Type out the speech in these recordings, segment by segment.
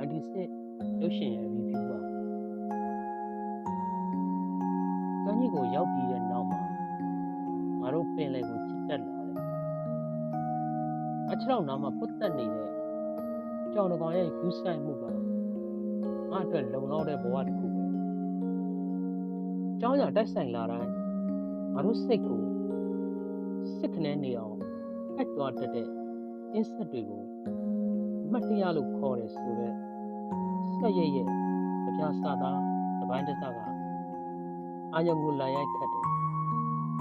96ရုပ်ရှင်ရဲ့ review ပါကမ်းခြေကိုရောက်ပြီးတဲ့နောက်မှာငါတို့ပင်လယ်ကိုချစ်တက်လာတယ်အချောက်နားမှာပုတ်တက်နေတဲ့ကြောင်တကောင်ရဲ့ယူဆိုင်မှုကငါအတွက်လုံလောက်တဲ့ဘဝတစ်ခုပဲကြောင်းရတိုက်ဆိုင်လာတိုင်းငါတို့စိတ်ကိုစစ်ခနဲနေအောင်အက်သွားတတ်တဲ့အင်းဆက်တွေကိုအမှတ်တရလို့ခေါ်တယ်ဆိုတော့ဆက်ရရဲ့ကြပြစာသားတပိုင်းတစ်စကအာရုံကိုလာရိုက်ခတ်တယ်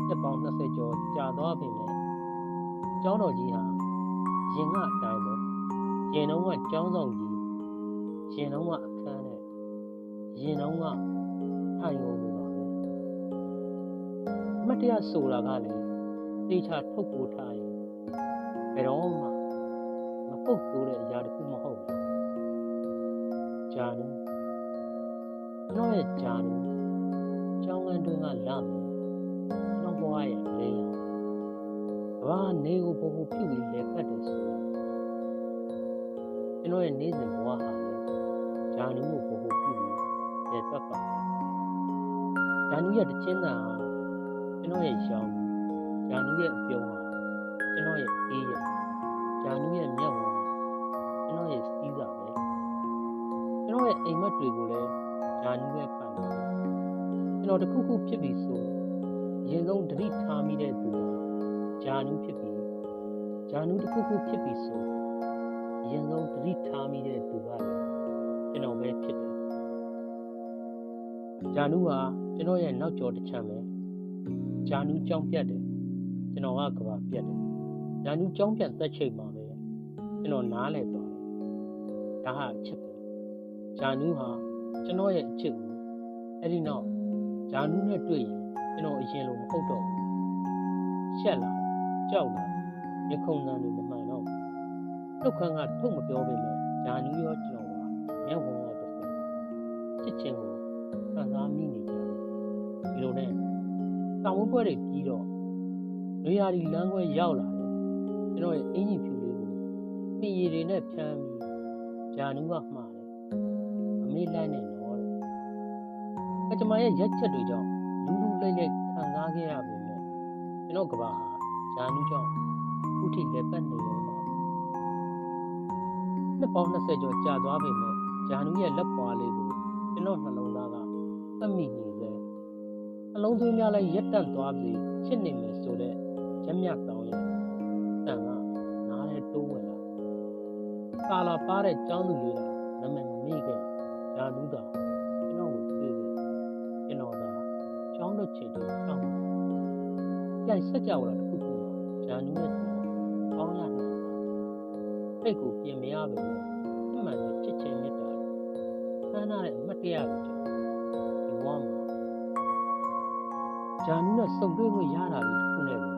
နှစ်ပေါင်း20ကျော်ကြာသွားပြီမဲ့ကျောင်းတော်ကြီးဟာရင်ကအတိုင်းပဲရင်တော့ကကျောင်းဆောင်ကြီးရင်တော့ကအခန်းနဲ့ရင်တော့ကထိုင်ကုန်လို့ပါပဲအမှတ်တရဆိုတာကလည်းတေချာထုတ်ပို့ထားရင်ဘယ်တော့မှမပုတ်ဆိုးတဲ့အရာတစ်ခုမဟုတ်ဘူးဂျာနူကျွန်တော်ရဲ့ဂျာနူကျောင်းကန်းတွင်းကလာမယ်ကျွန်တော်ဘဝရဲ့လင်းရောဘာနေကိုပုံပုံဖြစ်ပြီးလဲပတ်တယ်ဆိုကျွန်တော်ရဲ့နေ့စဉ်ဘဝဟာလေဂျာနူကိုပုံပုံဖြစ်ပြီးလဲပတ်ပါတယ်ဂျာနူရဲ့တခြင်းသာကျွန်တော်ရဲ့ရောင်ဂျာနူရဲ့အပြုံးဟာကျွန်တော်ရဲ့အေးရဲ့ဂျာနူရဲ့မျက်ဝန်းကျွန်တော်ရဲ့စီးစာပဲကျွန်တော်ရဲ့အိမ်မက်တွေကိုလည်းဂျာနူရဲ့ပန်တယ်ကျွန်တော်တခုခုဖြစ်ပြီဆိုရင်ဆုံးတတိထားမိတဲ့သူကဂျာနူဖြစ်ပြီဂျာနူတခုခုဖြစ်ပြီဆိုရင်ဆုံးတတိထားမိတဲ့သူကကျွန်တော်ပဲဖြစ်တယ်ဂျာနူဟာကျွန်တော်ရဲ့နောက်ကျော်တစ်ချမ်းပဲဂျာနူကြောင်းပြတ်တယ်ကျွန်တော်ကကဘာပြတ်တယ်ဂျာနူကြောင်းပြတ်သက်ချိန်မှာပဲကျွန်တော်နားလဲသွားတယ်ဒါဟာအချစ်ပဲဂျာနူဟာကျွန်တော်ရဲ့အချစ်ကိုအဲ့ဒီနောက်ဂျာနူနဲ့တွေ့ရင်ကျွန်တော်အရင်လိုမဟုတ်တော့ဘူးရှက်လာကြောက်လာရခုံနှံတွေမမှန်တော့နှုတ်ခမ်းကထုတ်မပြောပေမဲ့ဂျာနူရောကျွန်တော်ကမျက်ဝန်းကတစ်ဖက်ချစ်ချင်းကိုခံစားမိနေကြတယ်ဒီလိုနဲ့တောင်ဝပွဲတွေပြီးတော့နေရာဒီလမ်းခွဲရောက်လာတယ်ကျွန်တော်ရဲ့အင်ကြီးဖြူလေးကိုပြင်ရည်တွေနဲ့ဖြန်းပြီးဂျာနူကမှားတယ်အမေးလိုက်နေတော့တယ်အကျမရဲ့ရက်ချက်တွေကြောင့်လူလူလိမ့်လိမ့်ခံစားခဲ့ရပေမဲ့ကျွန်တော်ကဘာဟာဂျာနူကြောင့်ခုထိလက်ပတ်နေရောပါနှစ်ပေါင်း20ကျော်ကြာသွားပေမဲ့ဂျာနူရဲ့လက်ပွားလေးကိုကျွန်တော်နှလုံးသားကပတ်မိနေစေနှလုံးသွင်းများလည်းရက်တက်သွားပြီချစ်နေမယ်ဆိုတဲ့ရက်မြတောင်းရဲ့တန်ကနားထဲတိုးဝင်လာကာလာပါတဲ့ကျောင်းသူလေးကနာမည်မမေ့ခဲ့ဂျာနူးသာကျွန်တော်ကိုတွေ့ခဲ့ကျွန်တော်သာကျောင်းတော့ချစ်တယ်တောင်းပြန်ဆက်ကြလာတစ်ခုခုဂျာနူးနဲ့ပေါင်းရနေတာစိတ်ကိုပြင်မရပဲအမှန်နဲ့ချစ်ချင်းမြတ်တာခမ်းနားတဲ့အမတ်တရားကိုကြောင့်ဒီဝါမှာဂျာနူးနဲ့စုံတွေ့ခွင့်ရတာလို့တစ်ခုနဲ့